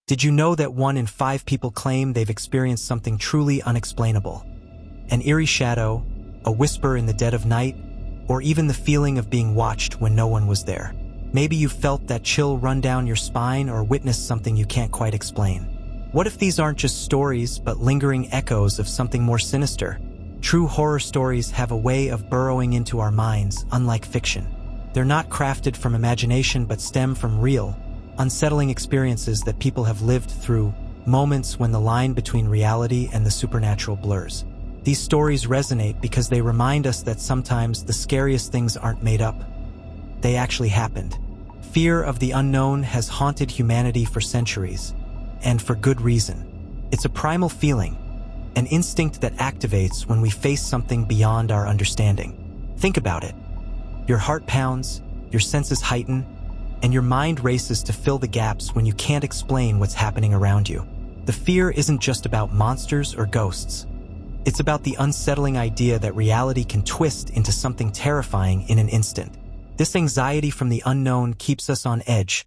Did you know that 1 in 5 people claim they've experienced something truly unexplainable? An eerie shadow, a whisper in the dead of night, or even the feeling of being watched when no one was there. Maybe you felt that chill run down your spine or witnessed something you can't quite explain. What if these aren't just stories, but lingering echoes of something more sinister? True horror stories have a way of burrowing into our minds, unlike fiction. They're not crafted from imagination but stem from real, unsettling experiences that people have lived through, moments when the line between reality and the supernatural blurs. These stories resonate because they remind us that sometimes the scariest things aren't made up. They actually happened. Fear of the unknown has haunted humanity for centuries, and for good reason. It's a primal feeling, an instinct that activates when we face something beyond our understanding. Think about it. Your heart pounds, your senses heighten, and your mind races to fill the gaps when you can't explain what's happening around you. The fear isn't just about monsters or ghosts. It's about the unsettling idea that reality can twist into something terrifying in an instant. This anxiety from the unknown keeps us on edge,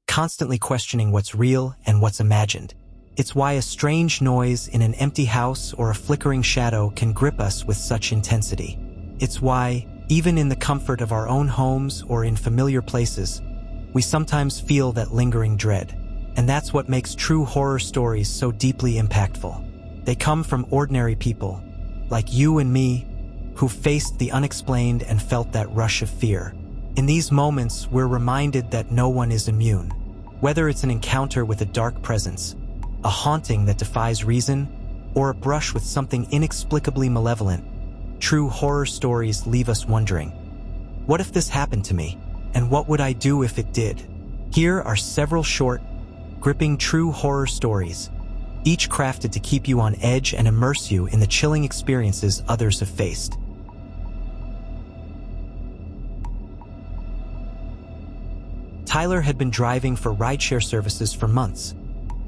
constantly questioning what's real and what's imagined. It's why a strange noise in an empty house or a flickering shadow can grip us with such intensity. It's why, even in the comfort of our own homes or in familiar places, we sometimes feel that lingering dread. And that's what makes true horror stories so deeply impactful. They come from ordinary people, like you and me, who faced the unexplained and felt that rush of fear. In these moments, we're reminded that no one is immune. Whether it's an encounter with a dark presence, a haunting that defies reason, or a brush with something inexplicably malevolent, true horror stories leave us wondering, what if this happened to me? And what would I do if it did? Here are several short, gripping true horror stories, each crafted to keep you on edge and immerse you in the chilling experiences others have faced. Tyler had been driving for rideshare services for months,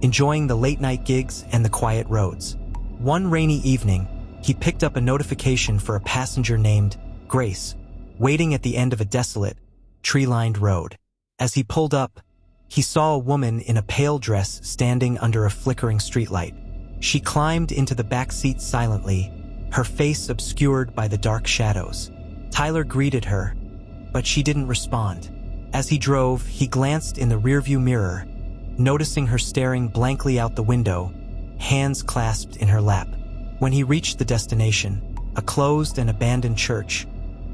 enjoying the late-night gigs and the quiet roads. One rainy evening, he picked up a notification for a passenger named Grace, waiting at the end of a desolate, tree-lined road. As he pulled up, he saw a woman in a pale dress standing under a flickering streetlight. She climbed into the back seat silently, her face obscured by the dark shadows. Tyler greeted her, but she didn't respond. As he drove, he glanced in the rearview mirror, noticing her staring blankly out the window, hands clasped in her lap. When he reached the destination, a closed and abandoned church,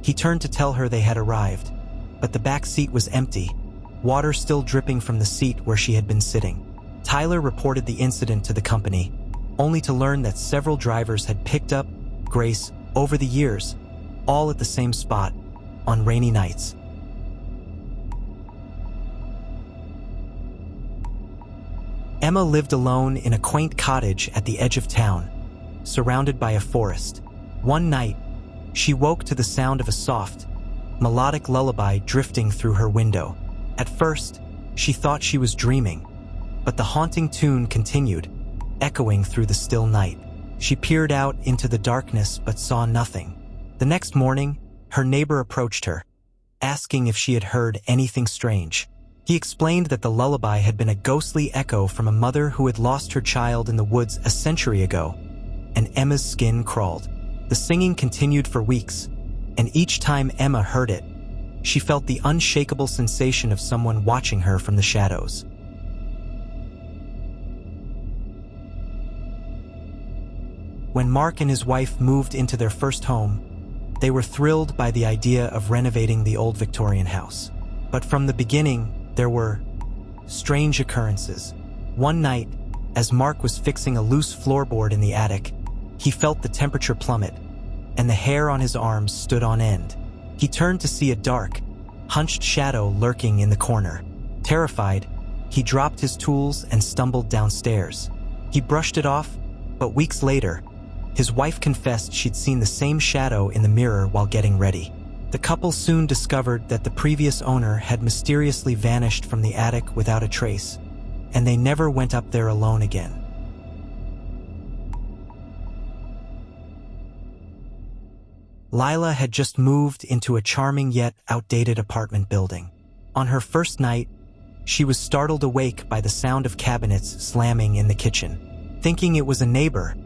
he turned to tell her they had arrived, but the back seat was empty, water still dripping from the seat where she had been sitting. Tyler reported the incident to the company, only to learn that several drivers had picked up Grace over the years, all at the same spot, on rainy nights. Emma lived alone in a quaint cottage at the edge of town, surrounded by a forest. One night, she woke to the sound of a soft, melodic lullaby drifting through her window. At first, she thought she was dreaming, but the haunting tune continued, echoing through the still night. She peered out into the darkness but saw nothing. The next morning, her neighbor approached her, asking if she had heard anything strange. He explained that the lullaby had been a ghostly echo from a mother who had lost her child in the woods a century ago, and Emma's skin crawled. The singing continued for weeks, and each time Emma heard it, she felt the unshakable sensation of someone watching her from the shadows. When Mark and his wife moved into their first home, they were thrilled by the idea of renovating the old Victorian house. But from the beginning, there were strange occurrences. One night, as Mark was fixing a loose floorboard in the attic, he felt the temperature plummet, and the hair on his arms stood on end. He turned to see a dark, hunched shadow lurking in the corner. Terrified, he dropped his tools and stumbled downstairs. He brushed it off, but weeks later, his wife confessed she'd seen the same shadow in the mirror while getting ready. The couple soon discovered that the previous owner had mysteriously vanished from the attic without a trace, and they never went up there alone again. Lila had just moved into a charming yet outdated apartment building. On her first night, She was startled awake by the sound of cabinets slamming in the kitchen. Thinking it was a neighbor,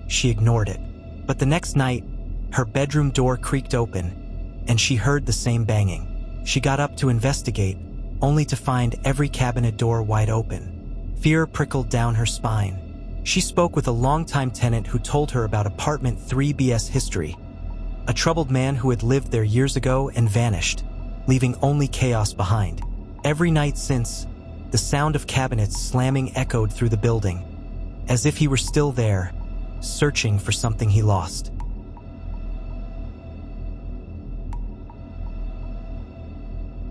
she ignored it. But the next night, her bedroom door creaked open, and she heard the same banging. She got up to investigate, only to find every cabinet door wide open. Fear prickled down her spine. She spoke with a longtime tenant who told her about apartment 3B's history. A troubled man who had lived there years ago and vanished, leaving only chaos behind. Every night since, the sound of cabinets slamming echoed through the building, as if he were still there, searching for something he lost.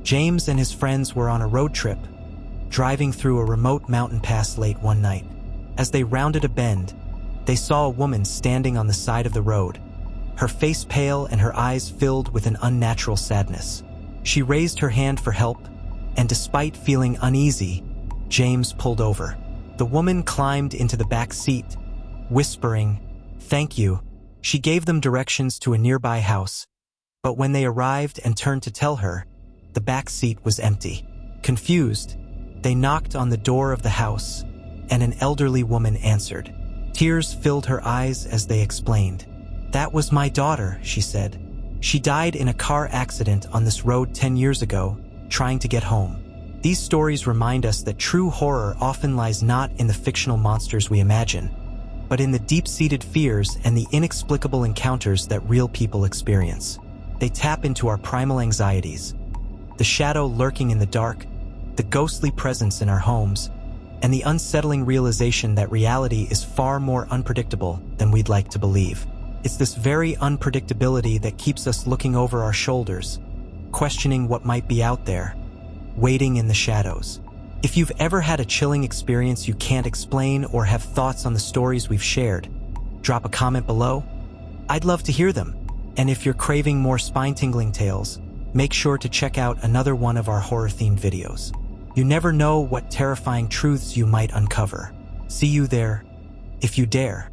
James and his friends were on a road trip, driving through a remote mountain pass late one night. As they rounded a bend, they saw a woman standing on the side of the road, her face pale and her eyes filled with an unnatural sadness. She raised her hand for help, and despite feeling uneasy, James pulled over. The woman climbed into the back seat, whispering, "Thank you." She gave them directions to a nearby house, but when they arrived and turned to tell her, the back seat was empty. Confused, they knocked on the door of the house, and an elderly woman answered. Tears filled her eyes as they explained. "That was my daughter," she said. "She died in a car accident on this road 10 years ago, trying to get home." These stories remind us that true horror often lies not in the fictional monsters we imagine, but in the deep-seated fears and the inexplicable encounters that real people experience. They tap into our primal anxieties, the shadow lurking in the dark, the ghostly presence in our homes, and the unsettling realization that reality is far more unpredictable than we'd like to believe. It's this very unpredictability that keeps us looking over our shoulders, questioning what might be out there, waiting in the shadows. If you've ever had a chilling experience you can't explain or have thoughts on the stories we've shared, drop a comment below. I'd love to hear them. And if you're craving more spine-tingling tales, make sure to check out another one of our horror-themed videos. You never know what terrifying truths you might uncover. See you there, if you dare.